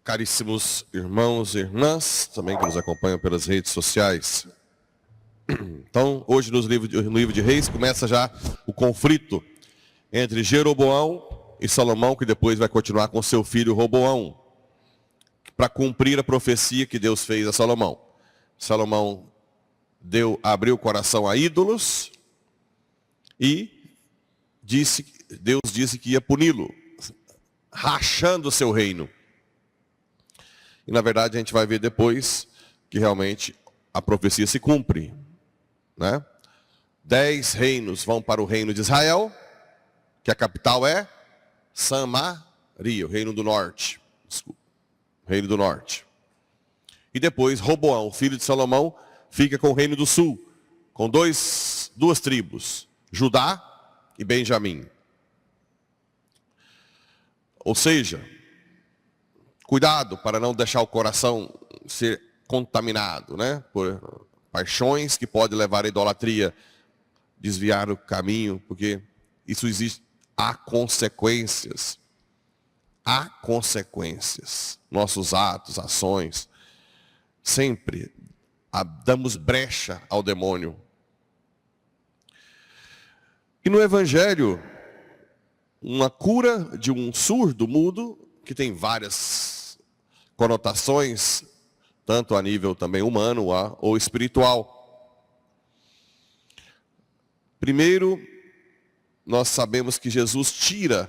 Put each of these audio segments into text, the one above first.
Caríssimos irmãos e irmãs, também que nos acompanham pelas redes sociais. Então, hoje no livro de Reis começa já o conflito entre Jeroboão e Salomão, que depois vai continuar com seu filho Roboão, para cumprir a profecia que Deus fez a Salomão. Salomão abriu o coração a ídolos e Deus disse que ia puni-lo, rachando o seu reino. E na verdade a gente vai ver depois que realmente a profecia se cumpre, né? 10 reinos vão para o reino de Israel, que a capital é Samaria, o reino do norte. Desculpa, reino do norte. E depois Roboão, filho de Salomão, fica com o reino do sul, com duas tribos, Judá e Benjamim. Ou seja, cuidado para não deixar o coração ser contaminado, né? Por paixões que podem levar à idolatria, desviar o caminho, porque isso existe. Há consequências. Há consequências. Nossos atos, ações, sempre damos brecha ao demônio. E no Evangelho, uma cura de um surdo mudo, que tem várias conotações, tanto a nível também humano ou espiritual. Primeiro, nós sabemos que Jesus tira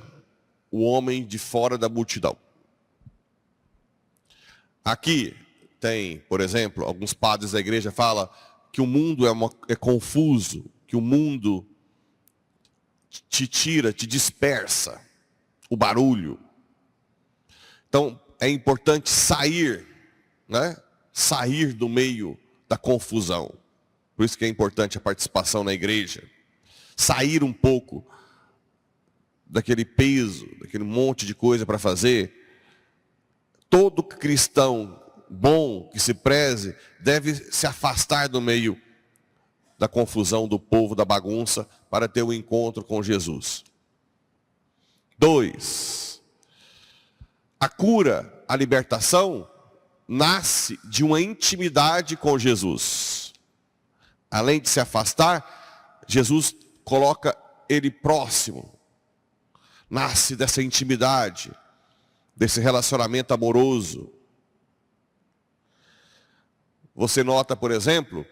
o homem de fora da multidão. Aqui tem, por exemplo, alguns padres da igreja falam que o mundo é confuso, que o mundo te tira, te dispersa, o barulho. Então, é importante sair, né? Sair do meio da confusão. Por isso que é importante a participação na igreja. Sair um pouco daquele peso, daquele monte de coisa para fazer. Todo cristão bom, que se preze, deve se afastar do meio da confusão do povo, da bagunça, para ter um encontro com Jesus. 2. A cura, a libertação, nasce de uma intimidade com Jesus. Além de se afastar, Jesus coloca ele próximo. Nasce dessa intimidade, desse relacionamento amoroso. Você nota, por exemplo,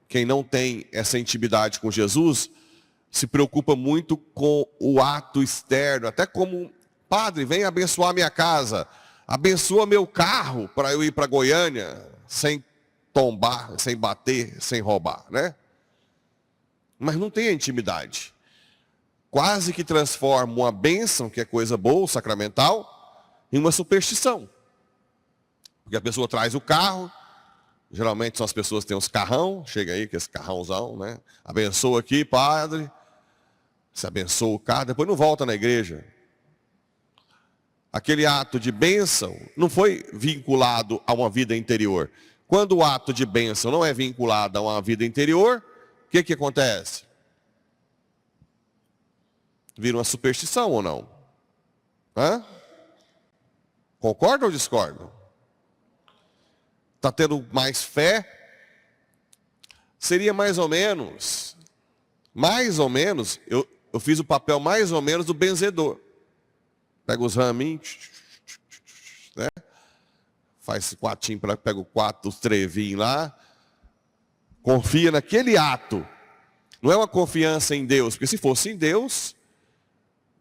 quem não tem essa intimidade com Jesus, se preocupa muito com o ato externo, até como: padre, vem abençoar minha casa, abençoa meu carro para eu ir para Goiânia, sem tombar, sem bater, sem roubar, né? Mas não tem a intimidade. Quase que transforma uma bênção, que é coisa boa, sacramental, em uma superstição. Porque a pessoa traz o carro, geralmente são as pessoas que têm os carrão, chega aí com esse carrãozão, né? Abençoa aqui, padre. Se abençoa o carro, depois não volta na igreja. Aquele ato de bênção não foi vinculado a uma vida interior. Quando o ato de bênção não é vinculado a uma vida interior, o que acontece? Vira uma superstição ou não? Hã? Concorda ou discorda? Está tendo mais fé? Seria mais ou menos, eu fiz o papel mais ou menos do benzedor. Pega os raminhos, né? Faz esse quatinho, pega o quatro, os trevinhos lá. Confia naquele ato. Não é uma confiança em Deus, porque se fosse em Deus,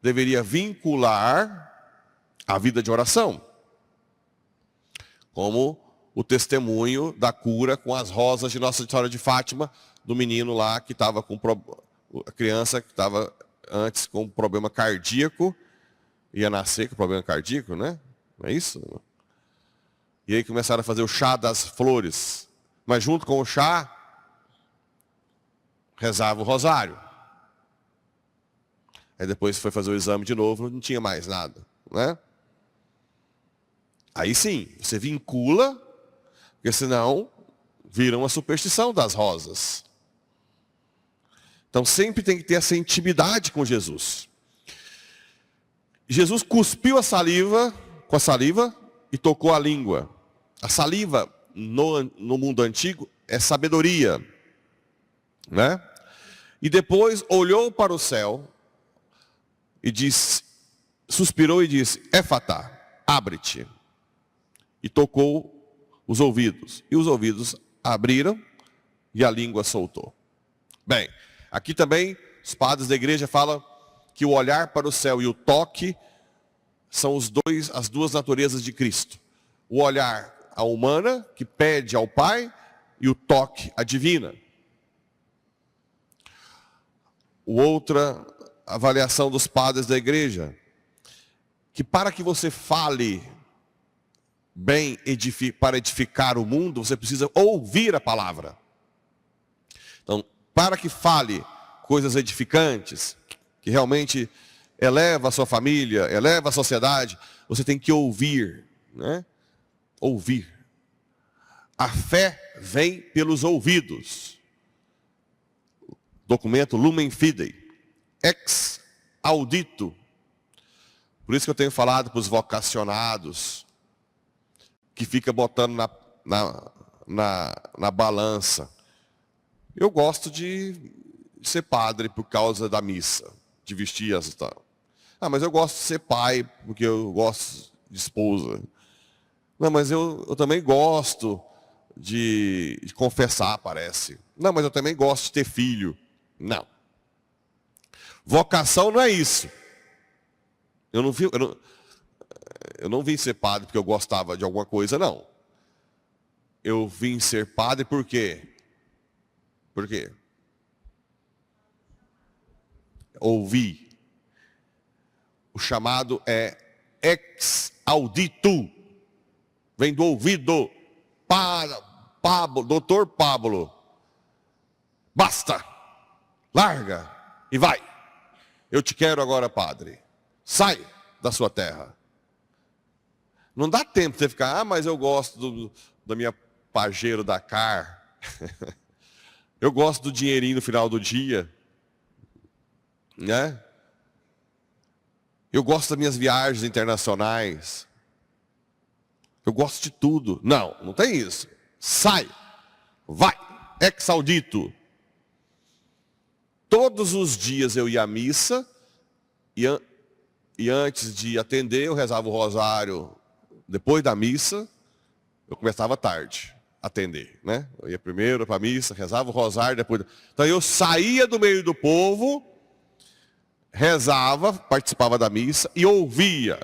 deveria vincular a vida de oração. Como o testemunho da cura com as rosas de Nossa Senhora de Fátima, do menino lá que estava com a criança que estava antes com um problema cardíaco, ia nascer com problema cardíaco, né? Não é isso? E aí começaram a fazer o chá das flores. Mas junto com o chá, rezava o rosário. Aí depois foi fazer o exame de novo, não tinha mais nada, né? Aí sim, você vincula, porque senão vira uma superstição das rosas. Então sempre tem que ter essa intimidade com Jesus. Jesus cuspiu com a saliva e tocou a língua. A saliva no mundo antigo é sabedoria, né? E depois olhou para o céu e disse, suspirou e disse, Éfatá, abre-te. E tocou os ouvidos. E os ouvidos abriram e a língua soltou. Bem, aqui também os padres da igreja falam que o olhar para o céu e o toque são as duas naturezas de Cristo. O olhar a humana, que pede ao Pai, e o toque a divina. Outra avaliação dos padres da igreja, que para que você fale bem para edificar o mundo, você precisa ouvir a palavra. Então, para que fale coisas edificantes, que realmente eleva a sua família, eleva a sociedade, você tem que ouvir, né? Ouvir. A fé vem pelos ouvidos. Documento Lumen Fidei. Ex audito. Por isso que eu tenho falado para os vocacionados, que fica botando na balança. Eu gosto de ser padre por causa da missa, de vestir as... mas eu gosto de ser pai porque eu gosto de esposa. Não, mas eu também gosto de confessar, parece. Não, mas eu também gosto de ter filho. Não. Vocação não é isso. Eu não vim ser padre porque eu gostava de alguma coisa, não. Eu vim ser padre por quê? Por quê? Ouvi. O chamado é ex audito. Vem do ouvido. Doutor Pablo. Basta. Larga e vai. Eu te quero agora, padre. Sai da sua terra. Não dá tempo de você ficar, mas eu gosto da minha Pajero Dakar. Eu gosto do dinheirinho no final do dia. Né? Eu gosto das minhas viagens internacionais. Eu gosto de tudo. Não tem isso. Sai. Vai. Ex audito. Todos os dias eu ia à missa e antes de atender eu rezava o rosário. Depois da missa, eu começava tarde a atender, né? Eu ia primeiro para a missa, rezava o rosário, depois... Então eu saía do meio do povo, rezava, participava da missa e ouvia,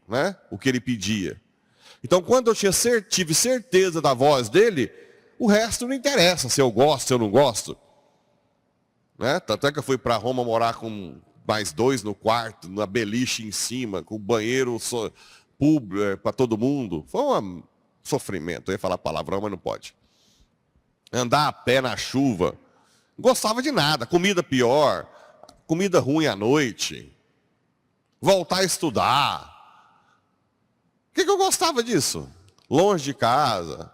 né? O que ele pedia. Então quando eu tive certeza da voz dele, o resto não interessa se eu gosto, se eu não gosto. Né? Tanto é que eu fui para Roma morar com mais 2 no quarto, na beliche em cima, com o banheiro público para todo mundo. Foi um sofrimento. Eu ia falar palavrão, mas não pode. Andar a pé na chuva. Não gostava de nada. Comida pior. Comida ruim à noite. Voltar a estudar. O que eu gostava disso? Longe de casa.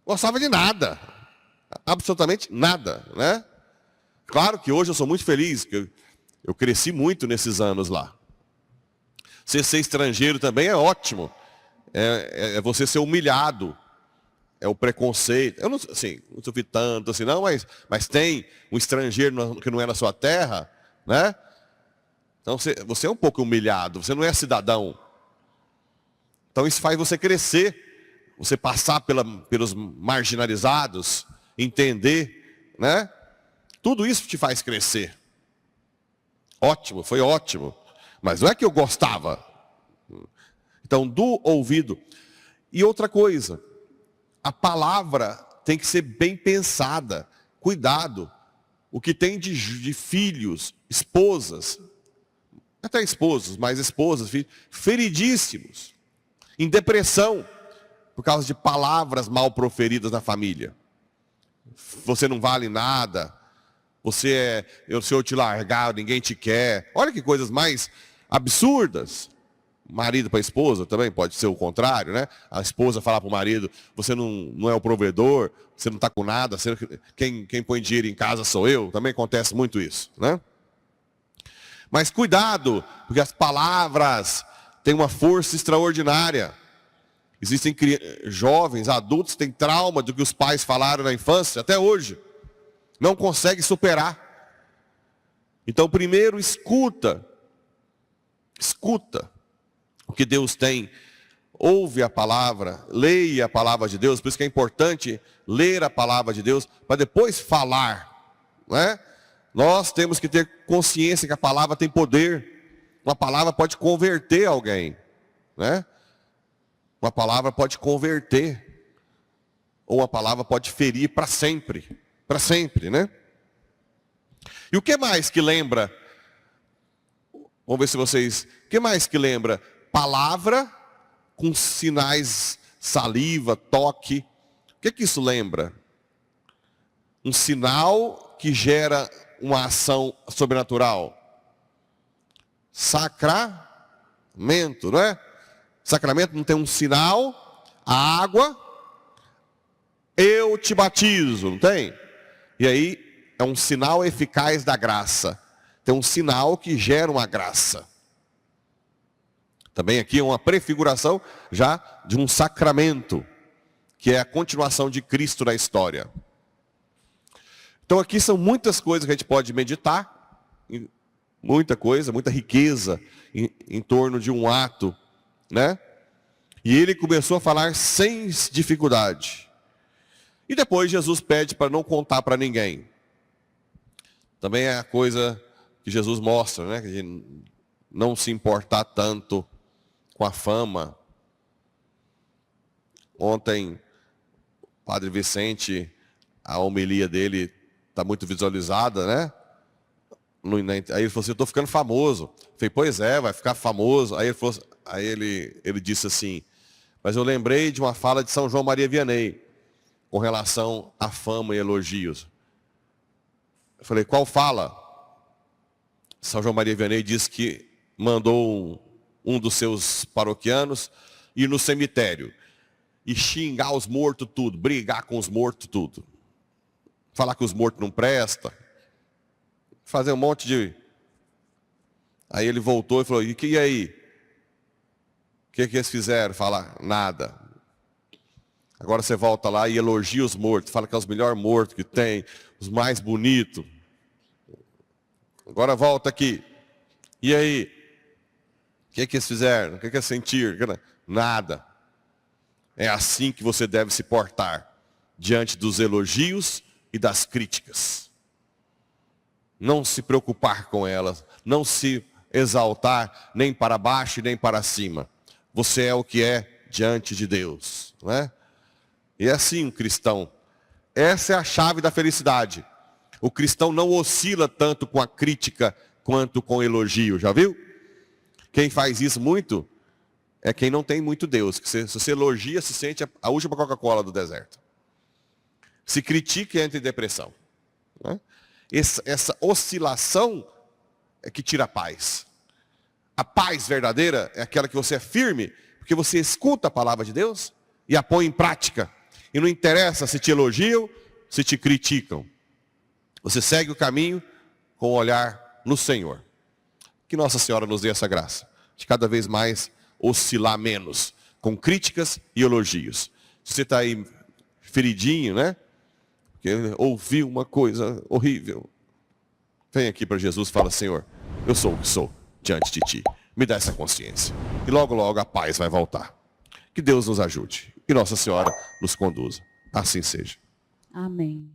Gostava de nada. Absolutamente nada, né? Claro que hoje eu sou muito feliz, que eu cresci muito nesses anos lá. Ser estrangeiro também é ótimo. É você ser humilhado. É o preconceito. Eu não sofri tanto assim, não, mas tem um estrangeiro que não é na sua terra, né? Então você é um pouco humilhado, você não é cidadão. Então isso faz você crescer, você passar pelos marginalizados, entender, né? Tudo isso te faz crescer. Ótimo, foi ótimo. Mas não é que eu gostava. Então, do ouvido. E outra coisa, a palavra tem que ser bem pensada. Cuidado. O que tem de filhos, esposas, até esposos, mas esposas, filhos, feridíssimos, em depressão, por causa de palavras mal proferidas na família. Você não vale nada. Se eu te largar, ninguém te quer. Olha que coisas mais absurdas. Marido para a esposa também pode ser o contrário, né? A esposa falar para o marido, você não é o provedor, você não está com nada, quem põe dinheiro em casa sou eu. Também acontece muito isso, né? Mas cuidado, porque as palavras tem uma força extraordinária. Existem jovens, adultos que têm trauma do que os pais falaram na infância, até hoje. Não conseguem superar. Então, primeiro, escuta o que Deus tem. Ouve a palavra, leia a palavra de Deus. Por isso que é importante ler a palavra de Deus, para depois falar. Não é? Nós temos que ter consciência que a palavra tem poder. Uma palavra pode converter alguém. Né? Uma palavra pode converter. Ou uma palavra pode ferir para sempre. Para sempre, né? E o que mais que lembra? Vamos ver se vocês... O que mais que lembra? Palavra com sinais, saliva, toque. O que isso lembra? Um sinal que gera uma ação sobrenatural. Sacramento, não é? Sacramento não tem um sinal, a água, eu te batizo, não tem? E aí é um sinal eficaz da graça. Tem um sinal que gera uma graça. Também aqui é uma prefiguração já de um sacramento, que é a continuação de Cristo na história. Então aqui são muitas coisas que a gente pode meditar, muita coisa, muita riqueza em torno de um ato, né? E ele começou a falar sem dificuldade. E depois Jesus pede para não contar para ninguém. Também é a coisa que Jesus mostra, né? De não se importar tanto com a fama. Ontem, o Padre Vicente, a homilia dele está muito visualizada, né? Aí ele falou assim, eu estou ficando famoso. Eu falei, pois é, vai ficar famoso. Aí ele disse assim, mas eu lembrei de uma fala de São João Maria Vianney, com relação à fama e elogios. Eu falei, qual fala? São João Maria Vianney disse que mandou um dos seus paroquianos ir no cemitério e xingar os mortos tudo, brigar com os mortos tudo. Falar que os mortos não prestam. Fazer um monte de... Aí ele voltou e falou, e aí? O que eles fizeram? Falar, nada. Agora você volta lá e elogia os mortos, fala que é os melhores mortos que tem, os mais bonitos. Agora volta aqui. E aí? O que eles fizeram? O que eles sentiram? Nada. É assim que você deve se portar diante dos elogios e das críticas. Não se preocupar com elas, não se exaltar nem para baixo nem para cima. Você é o que é diante de Deus, não é? E é assim um cristão. Essa é a chave da felicidade. O cristão não oscila tanto com a crítica quanto com o elogio, já viu? Quem faz isso muito é quem não tem muito Deus. Que se você elogia, se sente a última Coca-Cola do deserto. Se critica, entra em depressão. Né? Essa oscilação é que tira a paz. A paz verdadeira é aquela que você é firme, porque você escuta a palavra de Deus e a põe em prática. E não interessa se te elogiam, se te criticam. Você segue o caminho com o olhar no Senhor. Que Nossa Senhora nos dê essa graça, de cada vez mais oscilar menos, com críticas e elogios. Se você está aí feridinho, né? Porque ouviu uma coisa horrível. Vem aqui para Jesus e fala, Senhor, eu sou o que sou diante de Ti. Me dá essa consciência. E logo, logo a paz vai voltar. Que Deus nos ajude. E Nossa Senhora nos conduza. Assim seja. Amém.